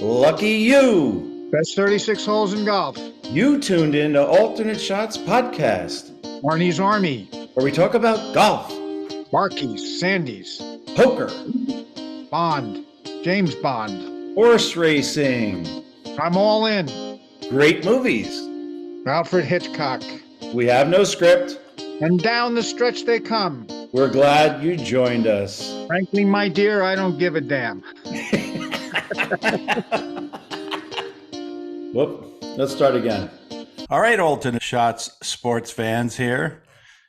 Lucky you! Best 36 holes in golf. You tuned in to Alternate Shots Podcast, Arnie's Army. where we talk about golf, Barkeys, Sandy's, poker, Bond, James Bond. horse racing, I'm all in. great movies. Alfred Hitchcock. We have no script. And down the stretch they come. We're glad you joined us. Frankly, my dear, I don't give a damn. Whoop, let's start again. All right, Alternate Shots sports fans here.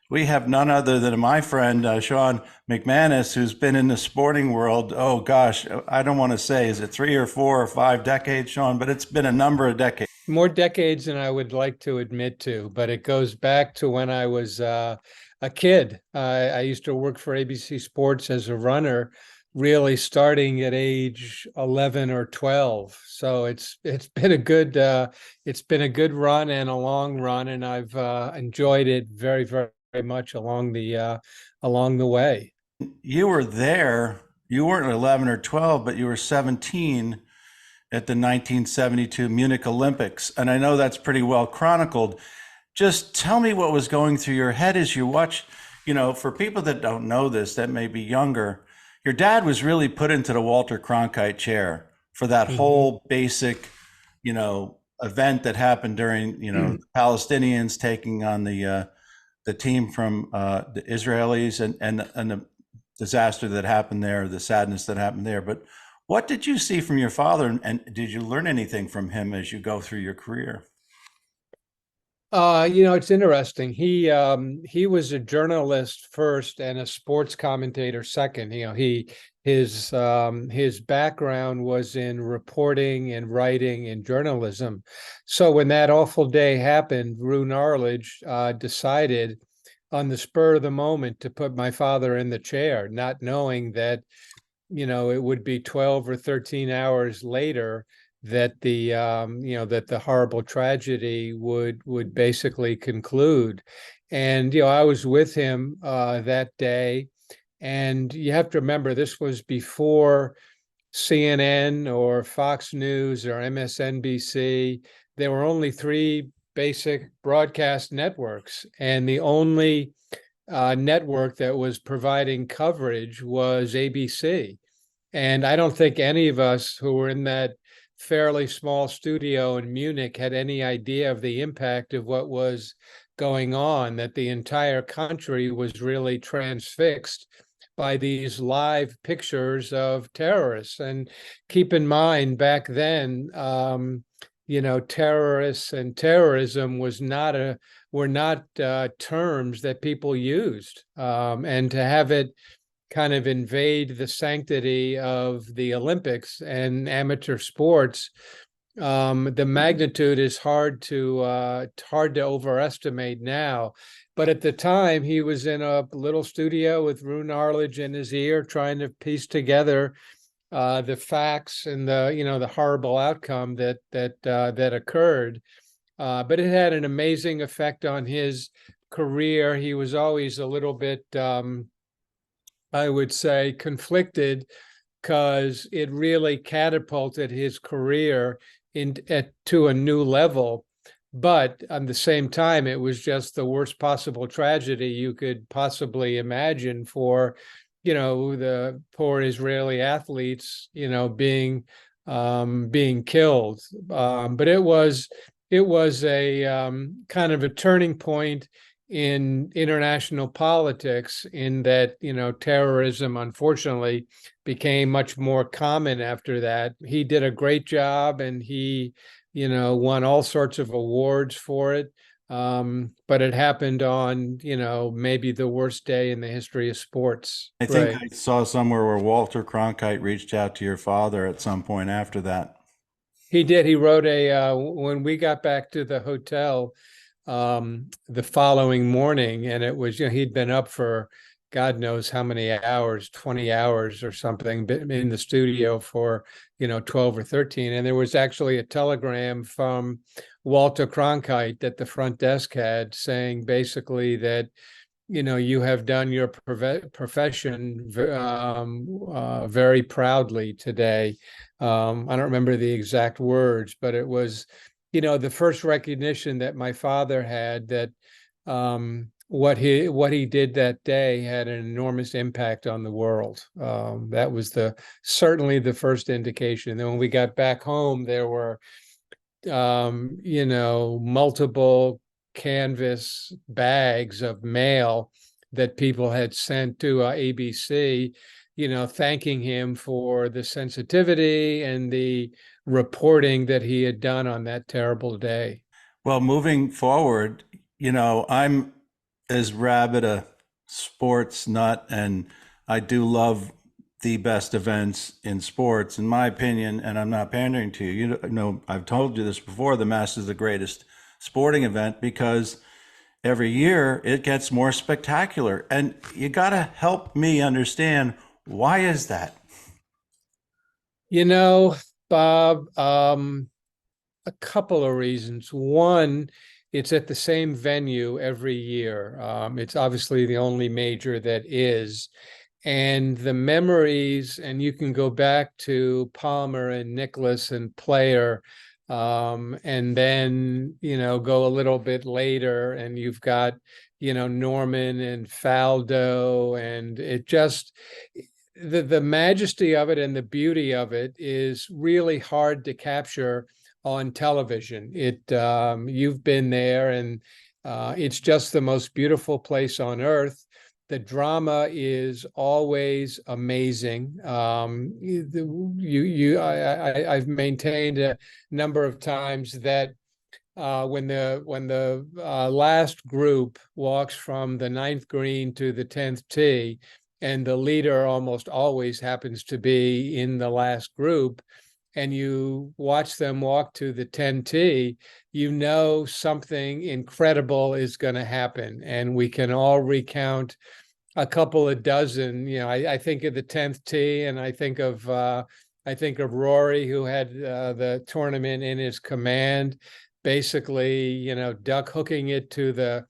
We have none other than my friend, Sean McManus, who's been in the sporting world, oh gosh, I don't want to say, is it 3 or 4 or 5 decades, Sean? But it's been a number of decades. More decades than I would like to admit to, but it goes back to when I was a kid. I used to work for ABC Sports as a runner, really starting at age 11 or 12. So it's been a good run and a long run, and I've enjoyed it very, very much along the way. You were there. You weren't 11 or 12, but you were 17 at the 1972 Munich Olympics. And I know that's pretty well chronicled. Just tell me what was going through your head as you watch, for people that don't know this, that may be younger, your dad was really put into the Walter Cronkite chair for that whole basic, event that happened during, the Palestinians taking on the team from the Israelis and the disaster that happened there, the sadness that happened there. But what did you see from your father, and did you learn anything from him as you go through your career? It's interesting. He was a journalist first and a sports commentator second. His background was in reporting and writing and journalism. So when that awful day happened, Rune Arledge decided on the spur of the moment to put my father in the chair, not knowing that it would be 12 or 13 hours later that the horrible tragedy would basically conclude. And I was with him that day, and you have to remember this was before CNN or Fox News or MSNBC. There were only 3 basic broadcast networks, and the only network that was providing coverage was ABC. And I don't think any of us who were in that fairly small studio in Munich had any idea of the impact of what was going on, that the entire country was really transfixed by these live pictures of terrorists. And keep in mind, back then, terrorists and terrorism were not terms that people used, and to have it kind of invade the sanctity of the Olympics and amateur sports, the magnitude is hard to overestimate now. But at the time, he was in a little studio with Rune Arledge in his ear, trying to piece together the facts and the horrible outcome that occurred. But it had an amazing effect on his career. He was always a little bit, I would say, conflicted, because it really catapulted his career to a new level. But at the same time, it was just the worst possible tragedy you could possibly imagine for, the poor Israeli athletes, being killed. But it was a kind of a turning point in international politics, in that terrorism unfortunately became much more common after that. He did a great job, and he won all sorts of awards for it, but it happened on maybe the worst day in the history of sports. I think I saw somewhere where Walter Cronkite reached out to your father at some point after that. He did. He wrote when we got back to the hotel the following morning, and it was, he'd been up for God knows how many hours, 20 hours or something, in the studio for 12 or 13, and there was actually a telegram from Walter Cronkite that the front desk had, saying basically that you have done your profession very proudly today. I don't remember the exact words, but it was, the first recognition that my father had that what he did that day had an enormous impact on the world. That was certainly the first indication. Then when we got back home, there were multiple canvas bags of mail that people had sent to ABC, thanking him for the sensitivity and the reporting that he had done on that terrible day. Well, moving forward, I'm as rabid a sports nut, and I do love the best events in sports, in my opinion, and I'm not pandering to you. I've told you this before, the Masters is the greatest sporting event because every year it gets more spectacular. And you got to help me understand, why is that? Bob, a couple of reasons. One, it's at the same venue every year. It's obviously the only major that is. And the memories, and you can go back to Palmer and Nicklaus and Player, and then, go a little bit later and you've got, Norman and Faldo, and it just, the majesty of it and the beauty of it is really hard to capture on television. You've been there, and it's just the most beautiful place on earth. The drama is always amazing. I've maintained a number of times that when the last group walks from the 9th green to the 10th tee, and the leader almost always happens to be in the last group, and you watch them walk to the 10T, something incredible is going to happen. And we can all recount a couple of dozen. I think of the 10th tee, and I think of Rory, who had the tournament in his command, basically, duck hooking it to the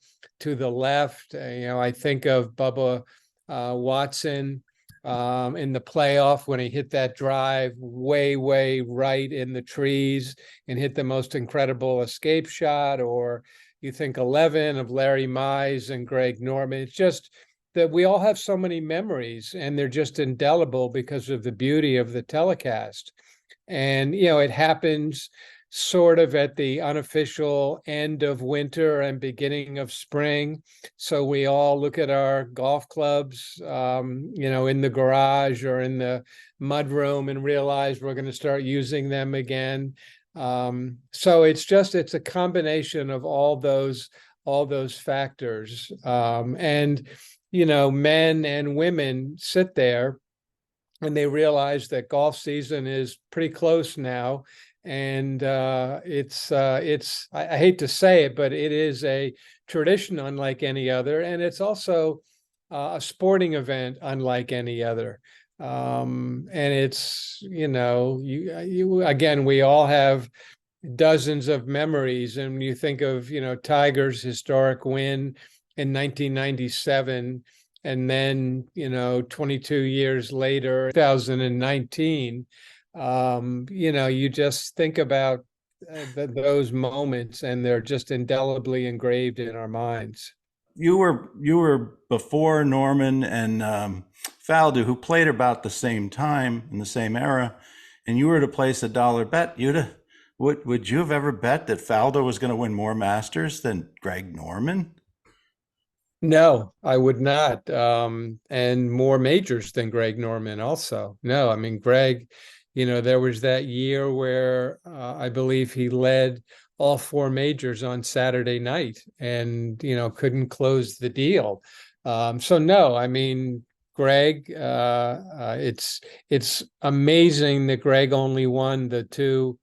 left. I think of Bubba Watson in the playoff when he hit that drive way right in the trees and hit the most incredible escape shot. Or you think 11 of Larry Mize and Greg Norman. It's just that we all have so many memories, and they're just indelible because of the beauty of the telecast. And it happens sort of at the unofficial end of winter and beginning of spring. So we all look at our golf clubs, in the garage or in the mudroom, and realize we're going to start using them again. So it's a combination of all those factors. And men and women sit there and they realize that golf season is pretty close now. And I hate to say it, but it is a tradition unlike any other. And it's also a sporting event unlike any other. And it's, again, we all have dozens of memories. And when you think of, Tiger's historic win in 1997, and then, 22 years later, 2019, you just think about those moments, and they're just indelibly engraved in our minds. You were before Norman and Faldo, who played about the same time in the same era, and you were to place a dollar bet. Would you have ever bet that Faldo was going to win more Masters than Greg Norman? No, I would not. And more majors than Greg Norman also. No, I mean, Greg, there was that year where I believe he led all 4 majors on Saturday night and, couldn't close the deal. So no, I mean, Greg, it's amazing that Greg only won the 2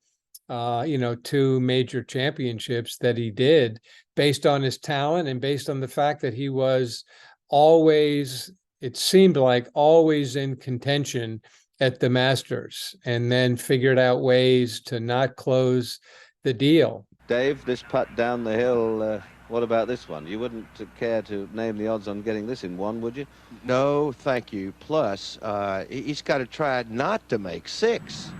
major championships that he did, based on his talent and based on the fact that he was always, it seemed like, always in contention at the Masters, and then figured out ways to not close the deal. Dave, this putt down the hill What about this one? You wouldn't care to name the odds on getting this in one, would you? No, thank you. Plus, he's got to try not to make 6.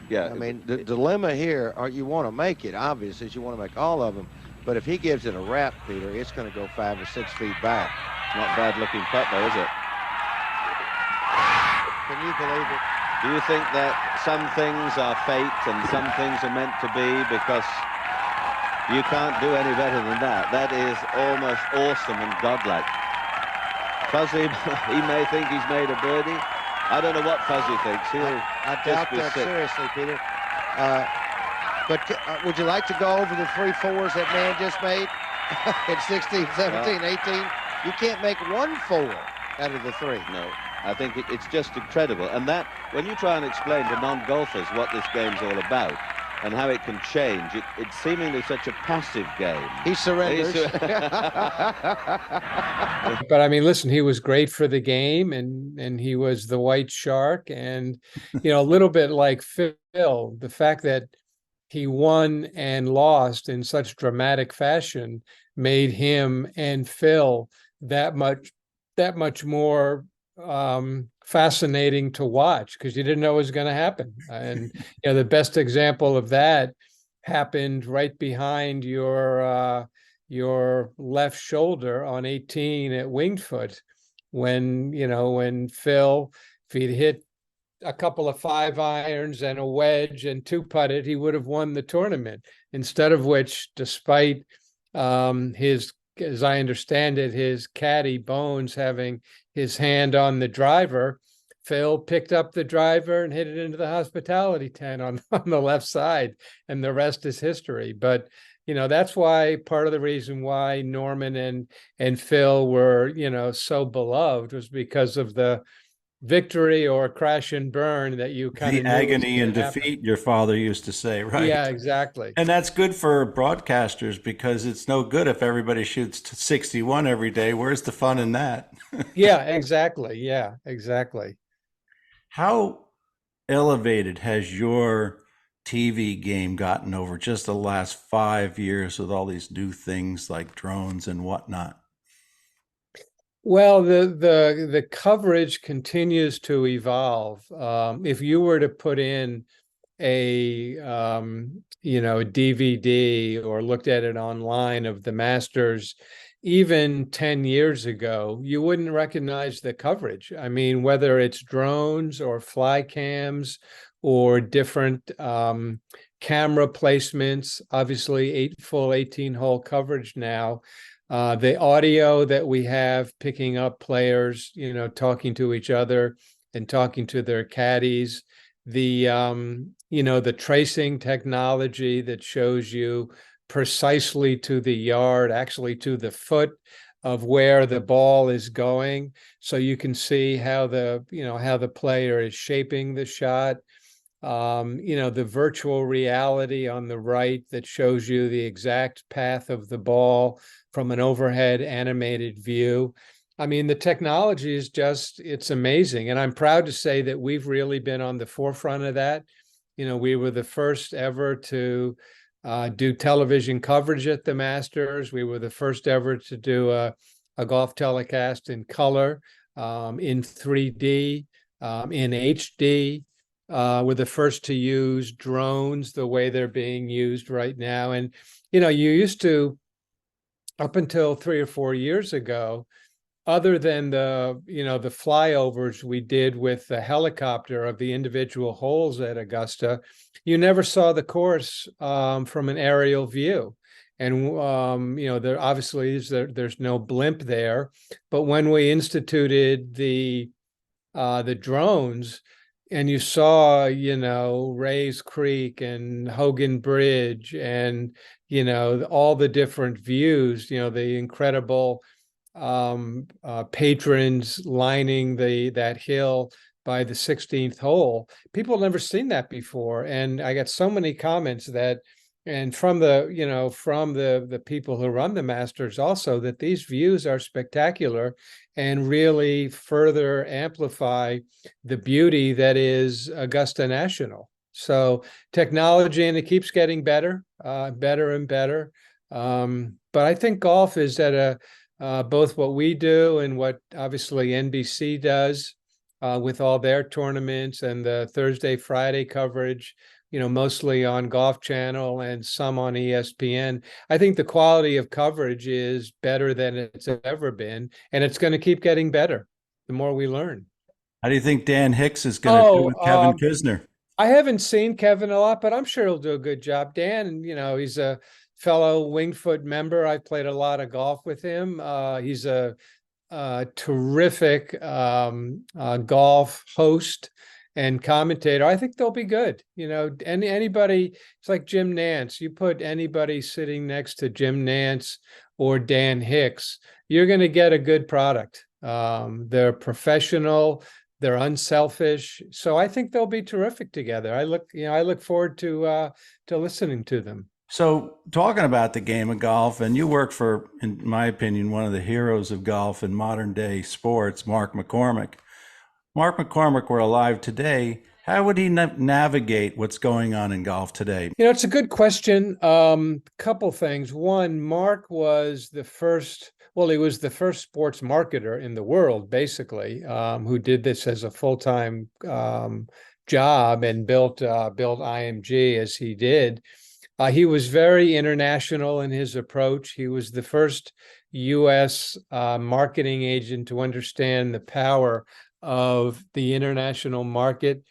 Yeah. I mean, the dilemma here, you want to make it, obviously, you want to make all of them. But if he gives it a wrap, Peter, it's going to go 5 or 6 feet back. Not bad looking putt though, is it? Can you believe it? Do you think that some things are fate and some things are meant to be? Because you can't do any better than that. That is almost awesome and godlike. Fuzzy, he may think he's made a birdie. I don't know what Fuzzy thinks. I doubt that seriously, Peter. But would you like to go over the 3 4s that man just made at 16, 17, 18? You can't make 1 4 out of the 3. No, I think it's just incredible. And that, when you try and explain to non-golfers what this game's all about and how it can change, it's seemingly such a passive game. He surrenders. But I mean, listen, he was great for the game, and he was the white shark. And, a little bit like Phil, the fact that he won and lost in such dramatic fashion made him and Phil that much more fascinating to watch, because you didn't know what was going to happen. And the best example of that happened right behind your left shoulder on 18 at Winged Foot, when Phil, if he'd hit a couple of 5 irons and a wedge and 2 putted, he would have won the tournament. Instead of which, despite as I understand it, his caddy Bones having his hand on the driver, Phil picked up the driver and hit it into the hospitality tent on the left side, and the rest is history. But that's why, part of the reason why Norman and Phil were so beloved was because of the victory or crash and burn that you kind of the agony and defeat, your father used to say, right? Yeah, exactly. And that's good for broadcasters, because it's no good if everybody shoots to 61 every day. Where's the fun in that? Yeah, exactly. Yeah, exactly. How elevated has your TV game gotten over just the last 5 years with all these new things like drones and whatnot? Well, the coverage continues to evolve. If you were to put in a DVD or looked at it online of the Masters, even 10 years ago, you wouldn't recognize the coverage. I mean, whether it's drones or fly cams or different camera placements, obviously full 18-hole coverage now. The audio that we have picking up players, talking to each other and talking to their caddies, the tracing technology that shows you precisely to the yard, actually to the foot of where the ball is going, so you can see how the player is shaping the shot. The virtual reality on the right that shows you the exact path of the ball from an overhead animated view. I mean, the technology is it's amazing. And I'm proud to say that we've really been on the forefront of that. We were the first ever to do television coverage at the Masters. We were the first ever to do a golf telecast in color, in 3D, in HD. We're the first to use drones the way they're being used right now. And, you used to, up until 3 or 4 years ago, other than the flyovers we did with the helicopter of the individual holes at Augusta, you never saw the course from an aerial view. And, there obviously there's no blimp there. But when we instituted the drones, and you saw, Rays Creek and Hogan Bridge and, all the different views, the incredible patrons lining that hill by the 16th hole. People have never seen that before. And I got so many comments and from the people who run the Masters also, that these views are spectacular and really further amplify the beauty that is Augusta National. So technology, and it keeps getting better, better and better. But I think golf is at both what we do and what obviously NBC does with all their tournaments and the Thursday, Friday coverage, mostly on Golf Channel and some on ESPN. I think the quality of coverage is better than it's ever been, and it's going to keep getting better the more we learn. How do you think Dan Hicks is going to do with Kevin Kisner? I haven't seen Kevin a lot, but I'm sure he'll do a good job. Dan, he's a fellow Wingfoot member. I played a lot of golf with him. He's a terrific golf host and commentator. I think they'll be good. Anybody, it's like Jim Nance. You put anybody sitting next to Jim Nance or Dan Hicks, you're going to get a good product. They're professional. They're unselfish. So I think they'll be terrific together. I look forward to listening to them. So talking about the game of golf, and you work for, in my opinion, one of the heroes of golf in modern day sports, Mark McCormack. Mark McCormack were alive today, how would he navigate what's going on in golf today? It's a good question. Couple things. One, Mark was the first, he was the first sports marketer in the world, basically, who did this as a full-time job and built IMG as he did. He was very international in his approach. He was the first U.S. Marketing agent to understand the power of the international market.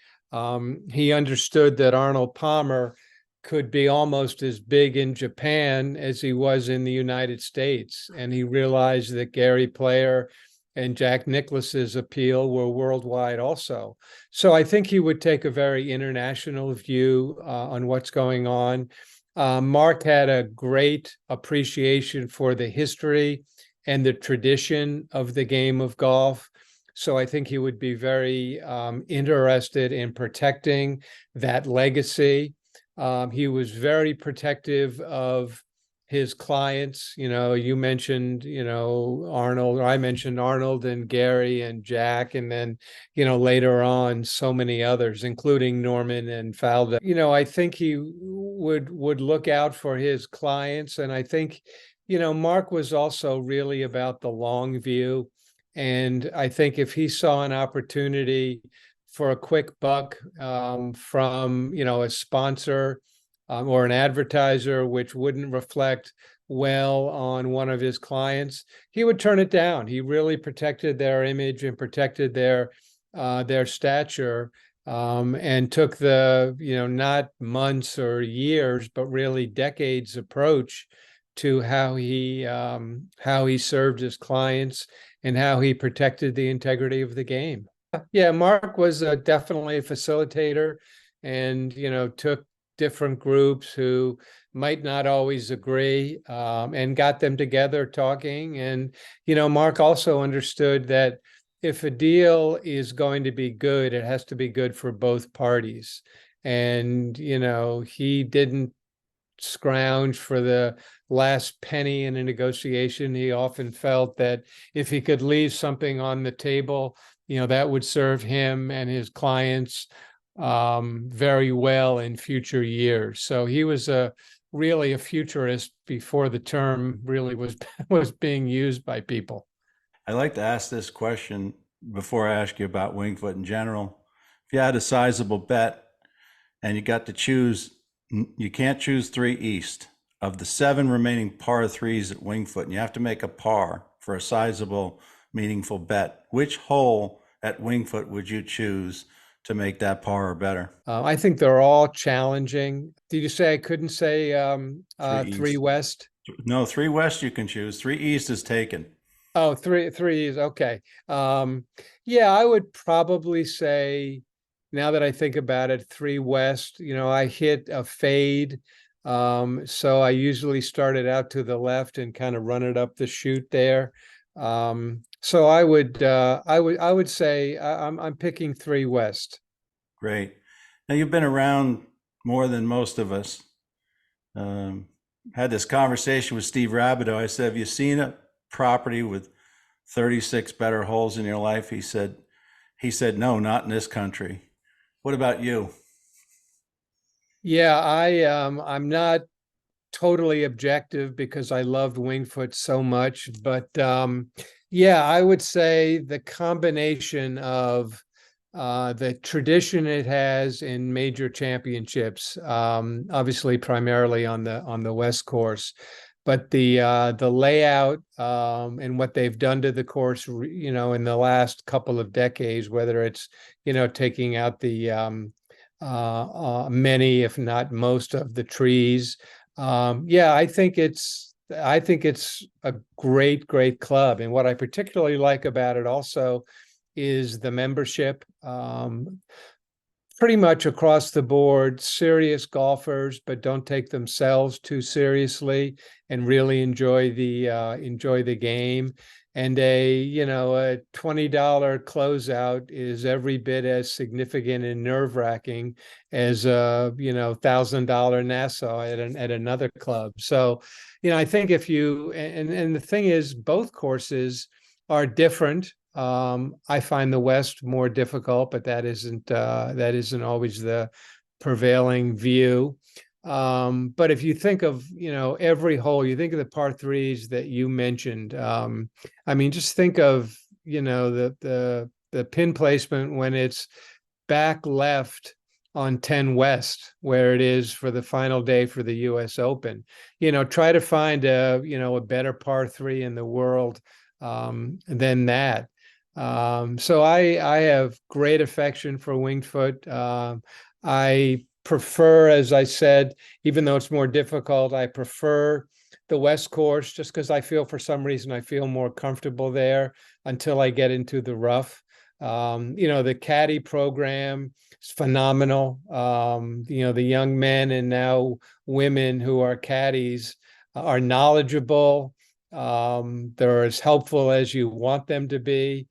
He understood that Arnold Palmer could be almost as big in Japan as he was in the United States. And he realized that Gary Player and Jack Nicklaus's appeal were worldwide also. So I think he would take a very international view on what's going on. Mark had a great appreciation for the history and the tradition of the game of golf. So I think he would be very interested in protecting that legacy. He was very protective of his clients. You mentioned, Arnold, or I mentioned Arnold and Gary and Jack, and then, later on, so many others, including Norman and Faldo. I think he would look out for his clients. And I think, Mark was also really about the long view. And I think if he saw an opportunity for a quick buck from, a sponsor or an advertiser, which wouldn't reflect well on one of his clients, he would turn it down. He really protected their image and protected their stature, and took the, not months or years, but really decades approach to how he served his clients and how he protected the integrity of the game. Yeah, Mark was definitely a facilitator, and took different groups who might not always agree, and got them together talking. And Mark also understood that if a deal is going to be good, it has to be good for both parties. And he didn't scrounge for the last penny in a negotiation. He often felt that if he could leave something on the table, that would serve him and his clients very well in future years. So he was really a futurist before the term really was being used by people. I'd like to ask this question before I ask you about Wingfoot in general. If you had a sizable bet and you got to choose, you can't choose 3 East. Of the 7 remaining par 3s at Wingfoot, and you have to make a par for a sizable, meaningful bet, which hole at Wingfoot would you choose to make that par or better? I think they're all challenging. Did you say I couldn't say 3 West? No, 3 West you can choose. 3 East is taken. Oh, three is okay. Yeah, I would probably say, now that I think about it, 3 West. I hit a fade. So I usually started out to the left and kind of run it up the chute there. So I would say I'm picking 3 West. Great. Now you've been around more than most of us. Had this conversation with Steve Rabideau. I said, have you seen a property with 36 better holes in your life? He said, no, not in this country. What about you? Yeah, I'm not totally objective because I loved Winged Foot so much. But yeah, I would say the combination of the tradition it has in major championships, obviously primarily on the West Course, but the layout and what they've done to the course, in the last couple of decades, whether it's taking out the many, if not most, of the trees. Yeah, I think it's a great club, and what I particularly like about it also is the membership. Pretty much across the board, serious golfers, but don't take themselves too seriously and really enjoy the game. And a $20 closeout is every bit as significant and nerve-wracking as a $1,000 Nassau at another club. So, I think if you and the thing is, both courses are different. I find the West more difficult, but that isn't always the prevailing view. But if you think of, every hole, you think of the par threes that you mentioned. Just think of, the pin placement when it's back left on 10 West, where it is for the final day for the US Open. Try to find a better par three in the world than that. So I have great affection for Winged Foot. I prefer, as I said, even though it's more difficult, I prefer the West Course just because for some reason, I feel more comfortable there until I get into the rough. The caddy program is phenomenal. The young men and now women who are caddies are knowledgeable. They're as helpful as you want them to be.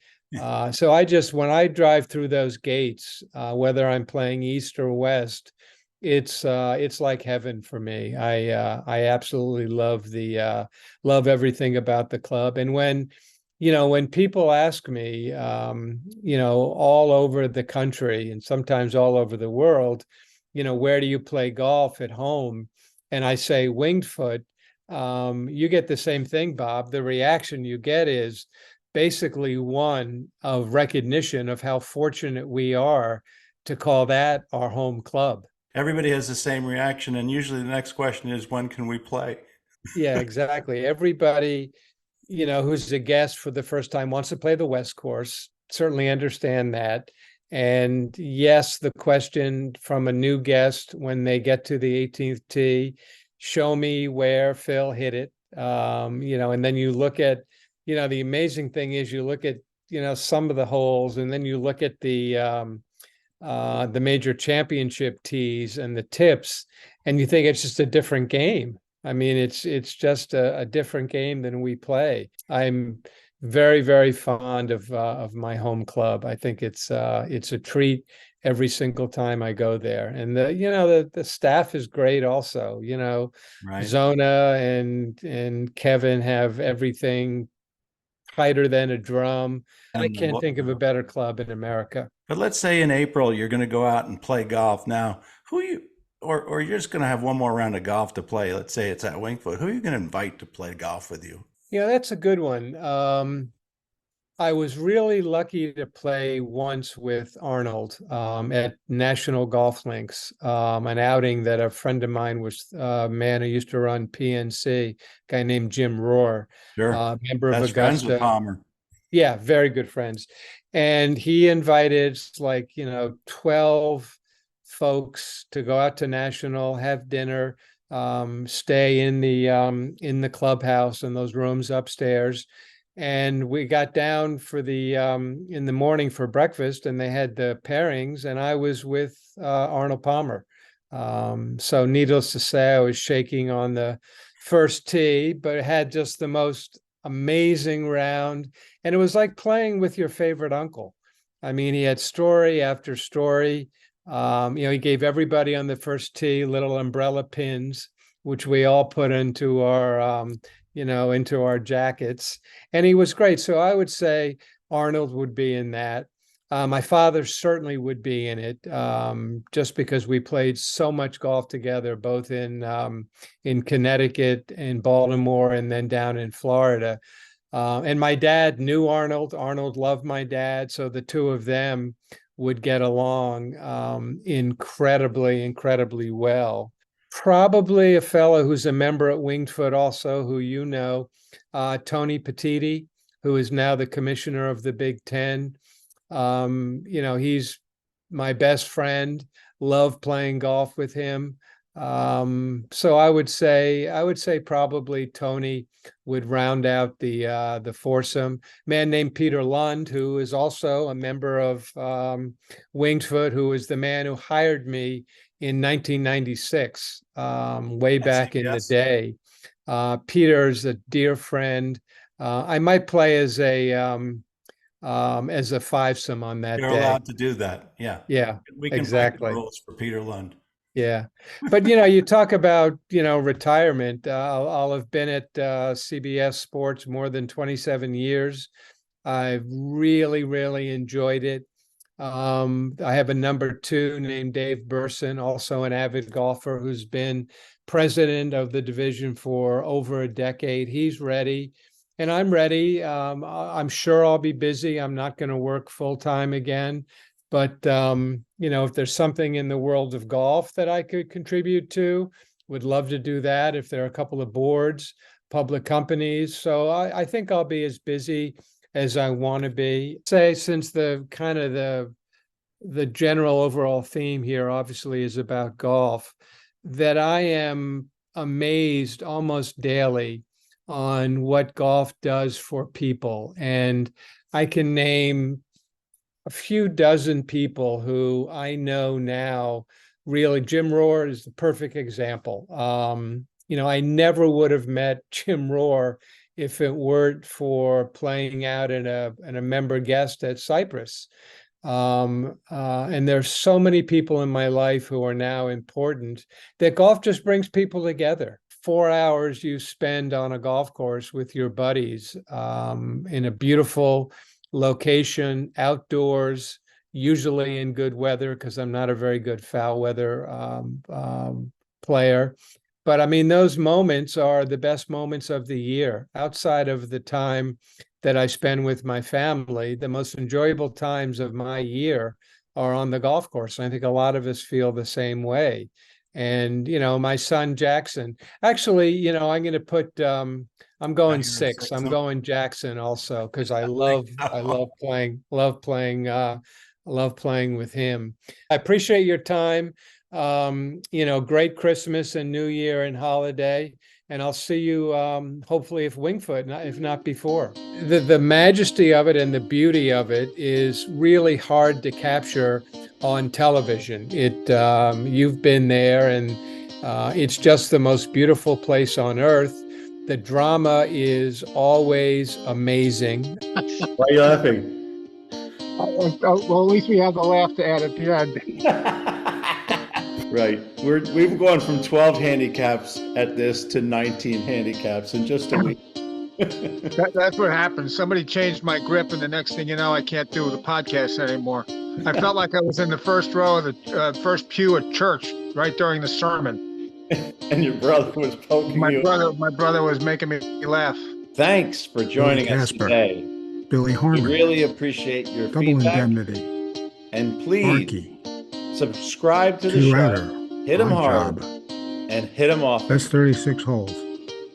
So when I drive through those gates, whether I'm playing East or West, it's like heaven for me. I absolutely love everything about the club. And when people ask me, all over the country and sometimes all over the world, where do you play golf at home? And I say Winged Foot, you get the same thing, Bob. The reaction you get is basically one of recognition of how fortunate we are to call that our home club. Everybody has the same reaction, and usually the next question is, when can we play? Yeah, exactly. Everybody, who's a guest for the first time wants to play the West Course. Certainly understand that. And yes, the question from a new guest when they get to the 18th tee, show me where Phil hit it. And then you look at, the amazing thing is you look at, some of the holes, and then you look at the major championship tees and the tips, and you think it's just a different game. It's just a different game than we play. I'm very, very fond of my home club. I think it's a treat every single time I go there. And the staff is great also. Right. Zona and Kevin have everything tighter than a drum. I can't think of a better club in America. But let's say in April you're going to go out and play golf. Now, or you're just going to have one more round of golf to play. Let's say it's at Winged Foot. Who are you going to invite to play golf with you? Yeah, that's a good one. I was really lucky to play once with Arnold at National Golf Links, an outing that a friend of mine was a man who used to run PNC, a guy named Jim Rohr, Sure. member of That's friends with Augusta. Palmer. Yeah, very good friends. And he invited 12 folks to go out to National, have dinner, stay in the clubhouse and those rooms upstairs. And we got down for in the morning for breakfast, and they had the pairings, and I was with Arnold Palmer. So needless to say, I was shaking on the first tee, but it had just the most amazing round. And it was like playing with your favorite uncle. He had story after story. He gave everybody on the first tee little umbrella pins, which we all put into our jackets. And he was great. So I would say Arnold would be in that. My father certainly would be in it, just because we played so much golf together, both in Connecticut and Baltimore, and then down in Florida. And my dad knew Arnold. Arnold loved my dad, so the two of them would get along incredibly well. Probably a fellow who's a member at Winged Foot also, who you know, Tony Petiti, who is now the commissioner of the Big Ten. He's my best friend. Love playing golf with him. So I would say probably Tony would round out the foursome. Man named Peter Lund, who is also a member of Winged Foot, who is the man who hired me in 1996, way back in the day. Peter's a dear friend. I might play as a fivesome on that You're day. allowed to do that. Yeah. Yeah, We can exactly. break the rules for Peter Lund. Yeah. But, you talk about, retirement. I'll have been at CBS Sports more than 27 years. I've really enjoyed it. I have a number two named Dave Burson, also an avid golfer who's been president of the division for over a decade. He's ready. And I'm ready. I'm sure I'll be busy. I'm not going to work full time again. But, if there's something in the world of golf that I could contribute to, would love to do that. If there are a couple of boards, public companies. So I think I'll be as busy as I want to be. Say, since the kind of the general overall theme here obviously is about golf, that I am amazed almost daily on what golf does for people. And I can name a few dozen people who I know now. Really, Jim Rohr is the perfect example. I never would have met Jim Rohr if it weren't for playing out in a member guest at Cypress. And there's so many people in my life who are now important that golf just brings people together. 4 hours you spend on a golf course with your buddies, in a beautiful location, outdoors, usually in good weather, because I'm not a very good foul weather player. But I mean, those moments are the best moments of the year. Outside of the time that I spend with my family, the most enjoyable times of my year are on the golf course. And I think a lot of us feel the same way. And, my son Jackson, actually, I'm going to put, I'm going six. I'm going Jackson also, because I love playing with him. I appreciate your time. Great Christmas and New Year and holiday. And I'll see you, hopefully, if Winged Foot, if not before. The majesty of it and the beauty of it is really hard to capture on television. You've been there, and it's just the most beautiful place on earth. The drama is always amazing. Why are you laughing? Well, at least we have the laugh to add at the end. Right. We've gone from 12 handicaps at this to 19 handicaps in just a week. That's what happened. Somebody changed my grip, and the next thing you know, I can't do the podcast anymore. I felt like I was in the first row of the first pew at church right during the sermon. And your brother was poking My you. brother was making me laugh. Thanks for joining us Casper, today. Billy We Harmon, really appreciate your Double feedback. Indemnity, And please Arky, subscribe to the Two show. Outer, Hit 'em Odd hard Job. and hit 'em off. That's 36 holes.